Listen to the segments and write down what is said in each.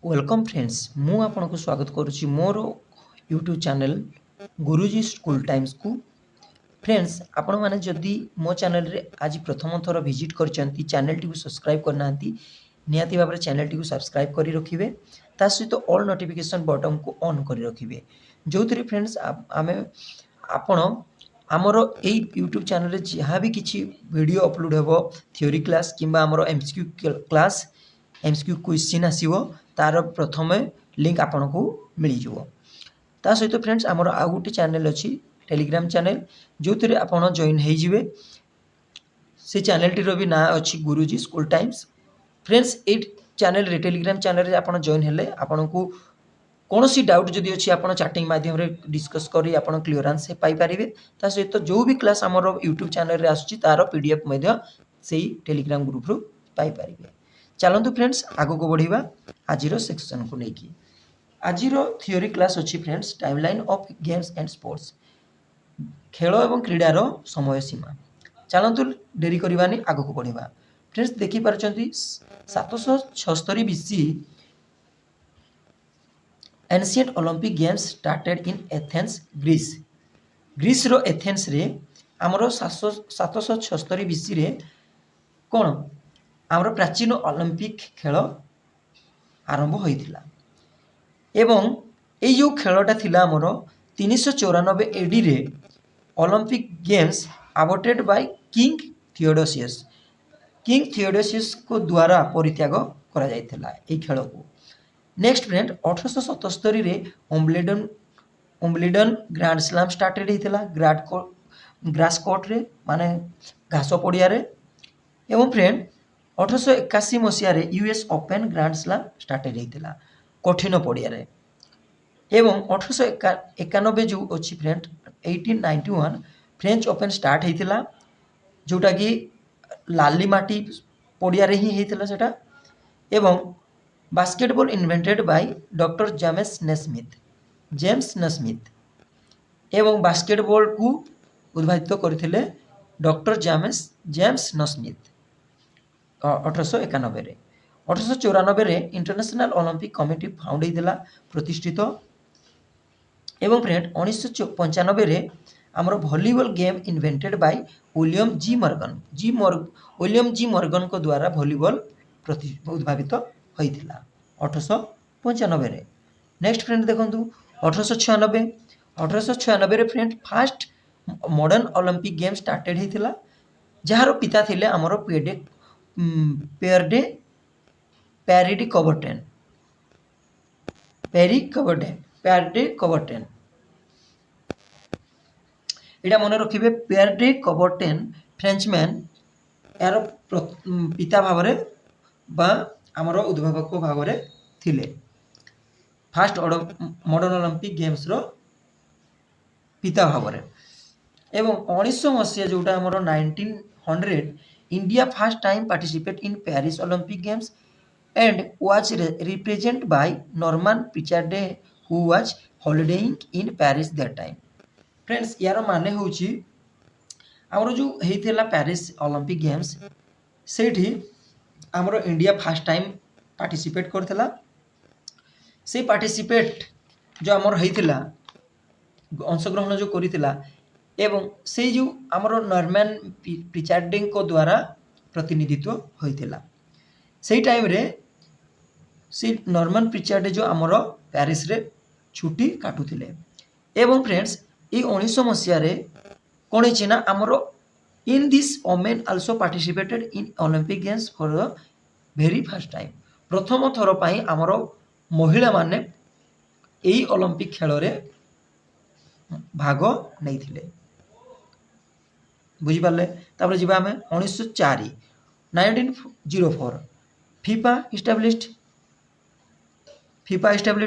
Welcome friends मु आपन को स्वागत करुच्ची मोर यूट्यूब चैनल गुरुजी स्कूल टाइम्स को। फ्रेंड्स आपण मैंने जदि मो चैनल रे आज प्रथम थर विजिट करचंती चैनल टी को सब्सक्राइब करना निहाती भाव चैनल टी को सब्सक्राइब करी रखिबे ता सहित ऑल नोटिफिकेशन बटन को ऑन करी रखिबे जो थी फ्रेंड्स आमे आपण आमर एई यूट्यूब चैनल रे जहाँ भी किसी वीडियो अपलोड हेबो थ्योरी क्लास किंबा आमर एमसीक्यू क्लास एमसीक्यू क्वेश्चन आसीबो तार प्रथमे लिंक आपन को मिल जिवो। ता सहित फ्रेंड्स आमर आउ गोटे चैनल अच्छी टेलीग्राम चैनल जो थी आपन जॉइन हो जिवे से चैनल टीर भी ना अच्छी गुरुजी स्कूल टाइम्स। फ्रेंड्स ए चैनल रे टेलीग्राम चैनल रे आपन जॉइन हेले आपन को कौन सी डाउट जदि अच्छी आप चैटिंग माध्यम रे डिस्कस करी आपन क्लियरेंस पाई परिबे ता सहित जो भी क्लास आमर यूट्यूब चैनल रे आसुची तार पीडीएफ मध्य सेही टेलीग्राम ग्रुप रो पाई परिबे। चलंतु फ्रेंड्स आगो को बढ़िबा आजिरो सेक्शन को लेकी। आजिरो थ्योरी क्लास अच्छी friends timeline of games and sports खेल एवं क्रीडार समय सीमा। चलंतु डेरी करबानी आगो को बढ़िबा। फ्रेंड्स देखि पारचंती 776 BC ancient Olympic games started in Athens Greece. Greece रो एथेंस रे हमरो 776 बीसी रे कोन हमरो प्राचीन ओलंपिक खेल आरंभ होइथिला एवं ए जो खेलटा थिला हमरो 394 एडी रे Olympic games aborted by king Theodosius. King Theodosius को द्वारा परित्याग करा जाइथिला ए खेल को। नेक्स्ट फ्रेंड 1877 रे ओम्बलिडन ग्रैंड स्लैम स्टार्टेड होइथिला ग्रास कोर्ट रे माने घास पड़िया रे एवं फ्रेंड 1881 मसीह रे US open grand slam started होइथिला कठिन पड़िया रे एवं 1891 जो अच्छी फ्रेंड 1891 फ्रेंच ओपन स्टार्ट होइथिला जोटा कि लाली माटी पड़िया रे ही होइथिला सेटा एवं basketball invented by doctor James Naismith एवं बास्केटबॉल को उद्भावित करथिले डॉक्टर जेम्स नस्मिथ 1891 रे। 1894 रे इंटरनेशनल ओलंपिक कमिटी फाउंड होइथिला प्रतिष्ठित एवं फ्रेंड 1995 रे हमरो volleyball game invented by William ji Morgan को द्वारा वॉलीबॉल उद्भावित होइथिला 1895 रे। नेक्स्ट फ्रेंड देखंतु 1896 रे friend first modern Olympic game started होइथिला जहार पिता थिले हमरो पैरिडी कबर्टेन एटा मन रखिबे पैरिडी कबर्टेन फ्रेंचमैन यार पिता भावरे बा आमर उद्भावक भाव थिले फास्ट मॉडर्न ओलंपिक गेम्स रो पिता भाव एवं 1900 मसीहा जोटा आमर 1900 India first time participate in Paris Olympic games and was represent by Norman Pritchard who was holidaying in Paris that time. Friends यार माने होची आमर जो हेइथिला पेरिस ओलंपिक गेम्स सेठी आमर इंडिया फर्स्ट टाइम पार्टिसिपेट करथिला से पार्टिसिपेट जो आमर हेइथिला अंशग्रहण जो करिथिला एवं से जो आमर नॉर्मन पिचार्डिंग को द्वारा प्रतिनिधित्व होइथिला से टाइम रे से नॉर्मन पिचार्डे जो आमर पेरिस रे छुट्टी काटुथिले एवं फ्रेंड्स ए 1900 मसीहा रे कोन छि ना आमर in this women also participated in Olympic games for the very first time. प्रथम थर पाई आमर महिला माने एई ओलंपिक खेल रे भाग नहीं बुझी पाले। तापर जिबा हमें 1904 फीफा इस्टाब्लिश्ड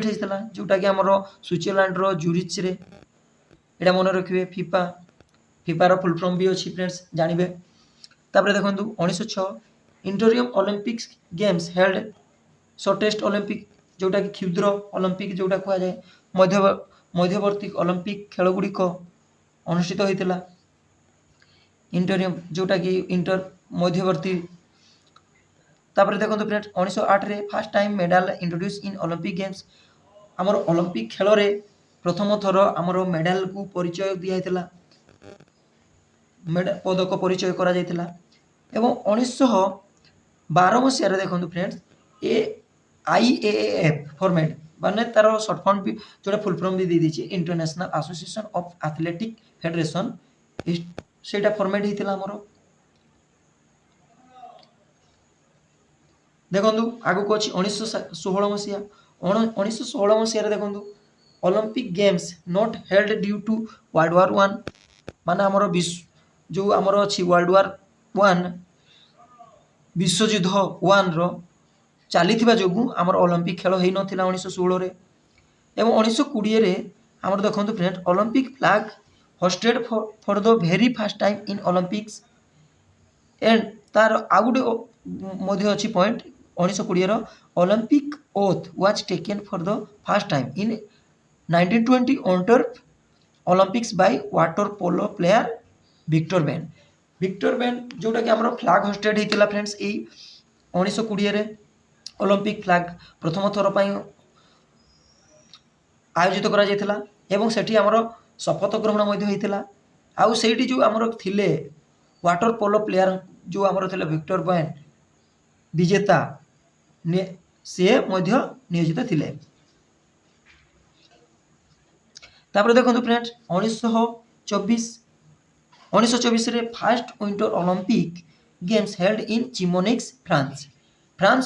होइतला जोटा कि हमरो स्विट्जरलैंड रो ज्यूरिच रे एटा मन रखिबे फीफा रो फुल फॉर्म भी अछि फ्रेंड्स जानिबे। तापर देखंतु 1906 interim Olympic games held shortest Olympic जोटा कि क्षुद्र ओलंपिक जोटा कहा जाए मध्यवर्ती ओलंपिक खेल गुड़िक अनुष्ठित होइतिला इंटरियम जोटा कि इंटर मध्यवर्ती। तापर देखो फ्रेंड्स 1908 रे फर्स्ट टाइम मेडल इंट्रोड्यूस इन ओलंपिक गेम्स आमर ओलंपिक खेल रे प्रथम थर आमर मेडल को परिचय दिया पदक परिचय करा जायतिला एवं 1912 मसीह देखो फ्रेंड्स ए IAAF फॉर्मेट माने तार शॉर्ट फॉर्म भी जोड़ा फुल फॉर्म भी दे दीजिए international association of athletic federation सेटा फॉर्मेट हेतिला हमरो देखो आगु को अछि 1916 मसीहा 1916 मसीहा देखो Olympic games not held due to world war 1 माने हमरो विश्व जो हमरो अछि वर्ल्ड वार 1 विश्वयुद्ध 1 रो चली जोगु आमर ओलंपिक खेल हो ना 1916 रे एवं 1920 रे आमर देखो friend Olympic flag hosted for the very first time in Olympics and तार आउ गोटे अच्छी पॉइंट 1920 रो Olympic oath was taken for the first time in 1920 Antwerp Olympics by water polo player Victor Boin जोटा कि आमर फ्लैग होस्टेड होता friends ये 1920 रे ओलंपिक फ्लैग प्रथम थर पर आयोजित करा जायतिला एवं सेठी आमर शपथ ग्रहण होता आउ सेठी जो आमर थिले वाटर पोलो प्लेयर जो आमर थिले विक्टर बेन विजेता से मध्य नियोजित थिले तापर देखो फ्रेंड्स 1924 रे first winter Olympic games held in Chamonix France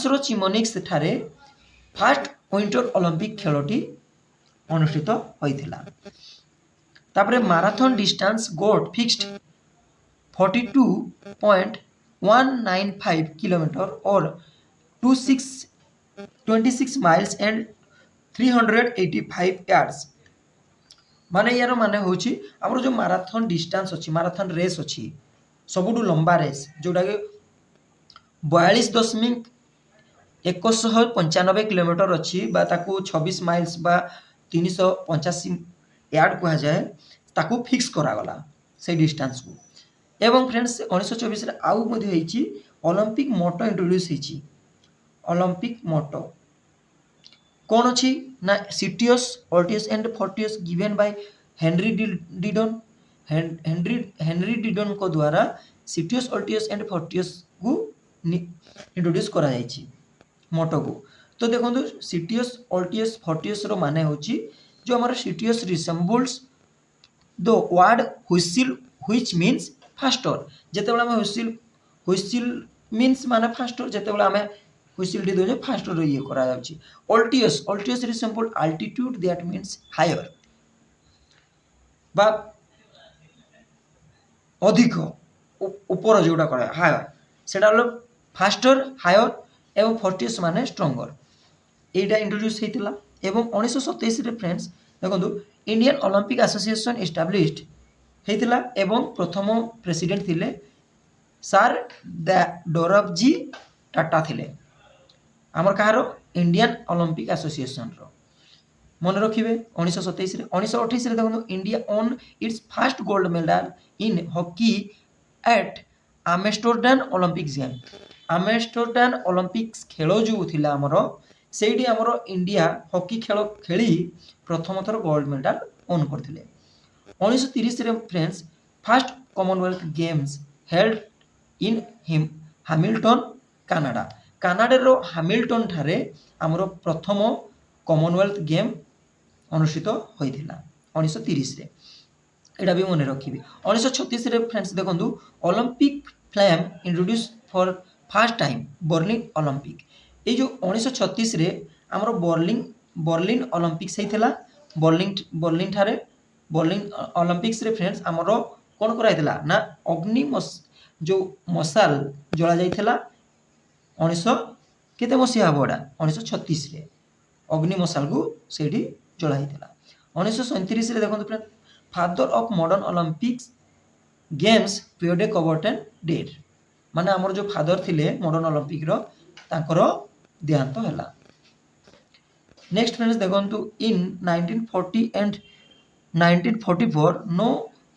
रो चिमोनिक्स ठारे फर्स्ट विंटर ओलंपिक खेलटी अनुष्ठित होइथिला तापर marathon distance got fixed 42.195 kilometre और 26 माइल्स एंड 385 यार्ड्स माने यार माने होची हमर जो मैराथन डिस्टेंस अछि मैराथन रेस अछि सबुठु लंबा रेस जोटा के 42.195 किलोमीटर अच्छी 26 माइल्स बा 385 यार्ड कह जाए ताकू फिक्स करागला से डिस्टेंस को एवं फ्रेंड्स 1924 रे आउ मध्ये हेची ओलंपिक मोटो इंट्रोड्यूस हेची ओलंपिक मोटो कौन अच्छी ना citius altius and fortius given by Henri Didon को द्वारा सिटियस ऑल्टियस एंड फोर्टियस को इंट्रोड्यूस करा जायछि मोटो को तो देखो सिटियस ऑल्टियस फोर्टियस रो माने होची जो हमारा citius resembles the word whistle which means faster जेतेबेला हम व्हिसिल मीन्स माने फास्टर जेतेबेला हम व्हिसिल डी दो फास्टर ये करा जाउची altius resemble altitude that means higher बा अधिक ऊपर जोड़ा करे हायर सेटा हलो फास्टर हायर एवं फोर्टियस माने स्ट्रंगर एटा इंट्रोड्यूस हेतिला एवं 1927 रे फ्रेंड्स देखो इंडियन ओलंपिक एसोसिएशन एस्टाब्लिश्ड हेतिला एवं प्रथम प्रेसिडेंट थिले सर डोरबजी टाटा थिले आमर कहार इंडियन ओलंपिक एसोसिएशन रो मन रखिए 1927 रे 1928 रे देखो India won its first gold medal in hockey at Amsterdam Olympics game Amsterdam Olympics खेल जो थिला आमर सेठी आमर इंडिया हॉकी खेल खेली प्रथम थर गोल्ड मेडल ओन करथिले 1930 रे friends first commonwealth games held in Hamilton Canada रो हैमिल्टन ठारे आमर प्रथम कॉमनवेल्थ गेम अनुष्ठित होइथिला 1930 रे एटा भी मन रखिबे 1936 रे फ्रेंड्स देखंतु Olympic flame introduce for first time Berlin Olympic ये जो 1936 रे आमर बर्लिन ओलंपिक्स होइथिला बर्लिन ठारे बर्लिन ओलंपिक्स रे फ्रेंड्स आमर कोन कराइथिला ना अग्नि जो मशाल जला जाइथिला 19 केते मसिया हबोडा 1936 रे अग्नि मशाल को सेठी जला जाइथिला 1937 रे देखंतु friend father of modern Olympics games pierre de Coubertin dead माने आमर जो फादर थिले मॉडर्न ओलंपिक रो तांकर देहांत हैला नेक्स्ट फ्रेंड्स देखंतु in 1940 and 1944 no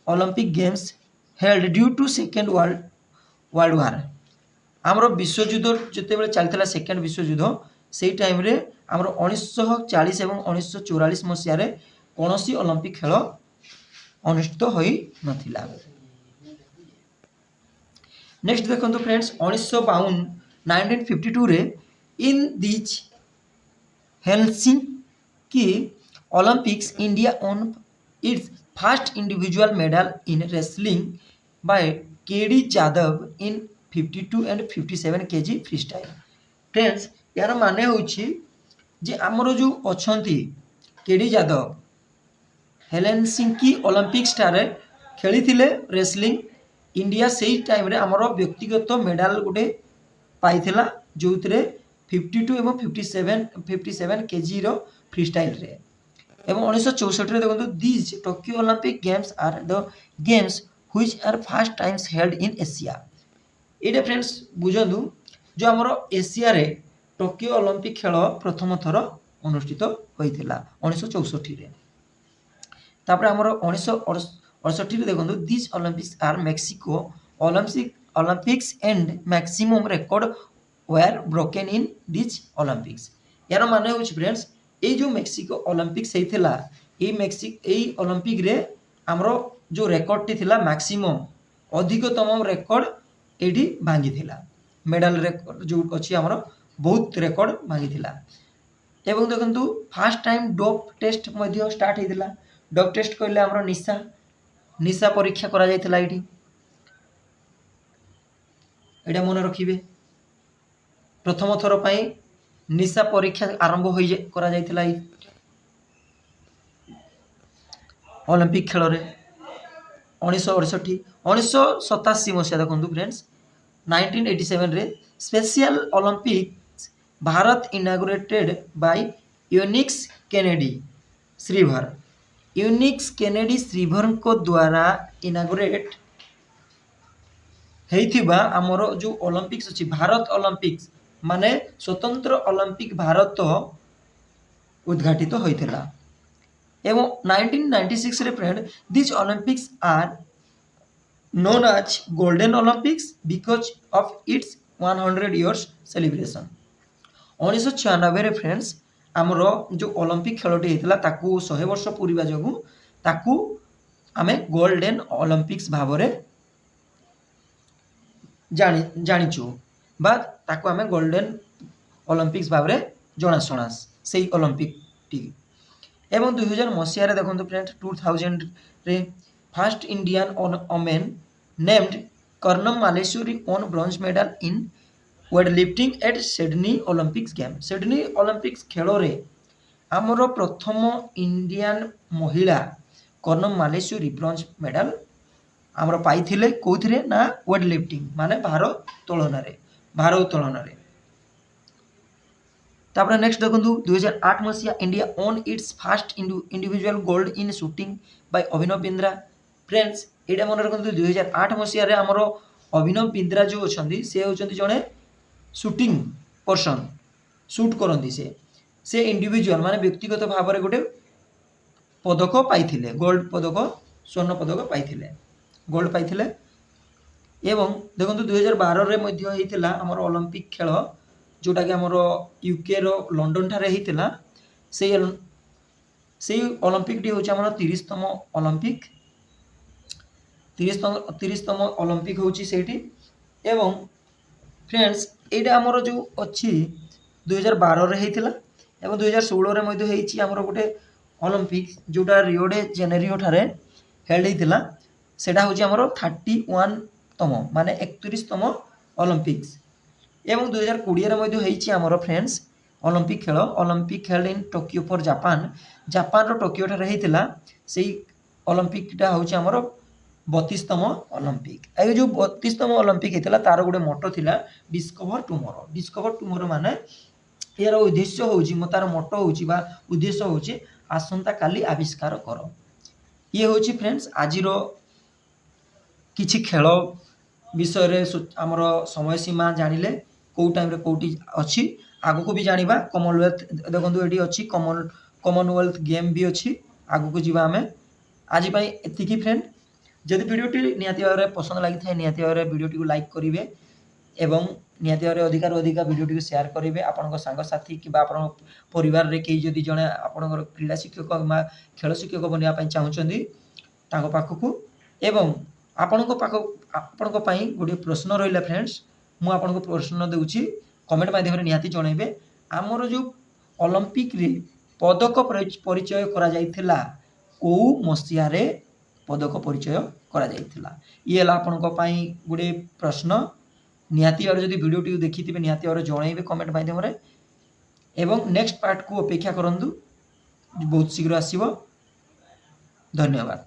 Olympic games held due to second world war आमर विश्वयुद्ध जितेबाला चलता सेकेंड विश्वयुद्ध से टाइम रे आमर 1940 और 1944 मसीह कौन सी ओलंपिक खेल अनुष्ठित हो नथिला। नेक्स्ट देखो फ्रेंड्स 1952 1952 रे in these Helsinki Olympics India won its first individual medal in wrestling by K D Jadhav in 52 and 57 K G freestyle. Friends यार माने होची जे आमर जो अछंती केडी जादव हेलेनसिंकी ओलंपिक्स टारे खेली थिले रेसलिंग इंडिया से टाइम रे आमर व्यक्तिगत मेडल गोटे पाइथिला जो 52 एवं 57 केजी रो फ्रीस्टाइल रे। एवं 1964 देखो these Tokyo Olympic games are the games which are first times held in Asia. ये फ्रेंड्स बुझंदु जो आमर एशिया रे टोक्यो ओलंपिक खेल प्रथम थर अनुष्ठित होइथिला 1964 रे। तापर आमर 1968 रे देखो these Olympics are Mexico Olympics and maximum record were broken in these Olympics. यार माने होछ फ्रेंड्स ये जो मेक्सिको ओलंपिक्स होइथिला ये ओलंपिक रे आमर जो रेकर्ड टी थिला मैक्सिमम अधिकतम रेकर्ड एडी भांगी थिला मेडल रेकर्ड जो अछि आमर बहुत रेकर्ड भांगी थिला। एवं देखंतु फर्स्ट टाइम डोप टेस्ट मध्य स्टार्ट होइथिला। डोप टेस्ट कहले आमर निशा परीक्षा करा जायथिला एडी एडा मन रखिबे प्रथम थर पई निशा परीक्षा आरंभ हो करा जायथिला ओलंपिक खेल रे 1968 1987 मसीहा देखो फ्रेंड्स 1987 रे special Olympics Bharat inaugurated by Eunice Kennedy Shriver. Eunice Kennedy Shriver को द्वारा इनागुरेट हेइथिबा हमर जो ओलंपिक्स अछि भारत ओलंपिक्स माने स्वतंत्र ओलंपिक भारत उद्घाटित होइथिला। एवं 1996 रे friend this Olympics are known as Golden Olympics because of its 100 years celebration। 1996 रे फ्रेंड्स आमर जो ओलंपिक खेलटी होता ताकू 100 वर्ष पूर्वा जो ताकू आमे गोल्डन ओलंपिक्स भाव में जानिचु बा ताकू आमे गोल्डन ओलंपिक्स भाव में जनाशुना से ओलंपिक टी। एवं 2000 मसीह देखो फ्रेंड्स 2000 रे first Indian woman named Karnam Malleswari won bronze medal in weight lifting at Sydney Olympics game. Sydney Olympics खेल रे आमर प्रथम इंडियन महिला कर्णम मालेश्वरी ब्रोंज मेडल आमर पाइथिले कोथिरे ना वेट लिफ्टिंग माने भार उत्तोलन रे। तापर नेक्स्ट देखो 2008 मसीहा India won its first individual gold in shooting by Abhinav Bindra. Friends एटा मन रखु 2008 मसीह आमर अभिनव बिंद्रा जो अच्छा से होती जड़े शूटिंग पर्सन शूट करती से इंडिविजुअल माने व्यक्तिगत भाव में गोटे पदक पाइथिले गोल्ड पदक स्वर्ण पदक पाइथिले गोल्ड पाइथिले। एवं देखो 2012 रे मध्य होइथिला हमर ओलंपिक खेल जोटा कि हमर यूके रो लंडन ठारे होइथिला से ओलंपिक टी होची हमर 30तम ओलंपिक 30तम ओलंपिक होची सेठी। एवं फ्रेंड्स एटा हमर जो अछि 2012 रे होइथिला एवं 2016 रे मध्य होइची हमर गोटे ओलंपिक जोटा रियो डे जेनेरियो ठारे हेल्ड होइथिला सेटा होची हमर 31तम माने 31तम ओलंपिक्स। एवं 2020 रे मध्य होइची हमर friends Olympic held in Tokyo for Japan रो टोक्यो ठारे होइथिला सेई ओलंपिक टा होची हमर 32तम ओलंपिक। ए जो 32तम ओलंपिक होइथिला तार गोटे मोटो थिला डिस्कवर टुमोरो माने यार उद्देश्य होची तार मोटो होची बा उद्देश्य होची आसंता काली आविष्कार करो। ये होची फ्रेंड्स आजिरो किछि खेल विषय रे हमर समय सीमा जानिले को टाइम रे कोटी अछि आगु को भी जानिबा। कॉमनवेल्थ देखंतु एडी अछि कॉमनवेल्थ गेम भी अछि आगु को जीवा हमें आज पई एतिकी फ्रेंड। जदि वीडियोटी निहाती भाव में पसंद लगी था निहाती भाव में वीडियोटी को लाइक करेंगे एवं निहाती भाव अधिकार अधिक भिडियो शेयर करेंगे आपण सांगसाथी कि परिवार रे कई जदि जड़े आपणकर क्रीड़ा शिक्षक खेल शिक्षक बनवाई चाहूँगी पाखक एवं आपण गोटे प्रश्न रहा फ्रेंड्स मु आपको प्रश्न दूची कमेंट माध्यम निहाती जनइबे आमर जो ओलंपिक रे पदक परिचय करा जाइथिला को मसीहा रे पदक परिचय करा जाइथिला ये आपण गोटे प्रश्न निहाती भाव जदि वीडियो देखी निहाती भाव जनइबे कमेंट माध्यम एवं नेक्स्ट पार्ट को अपेक्षा करंतु बहुत शीघ्र आसीबो। धन्यवाद।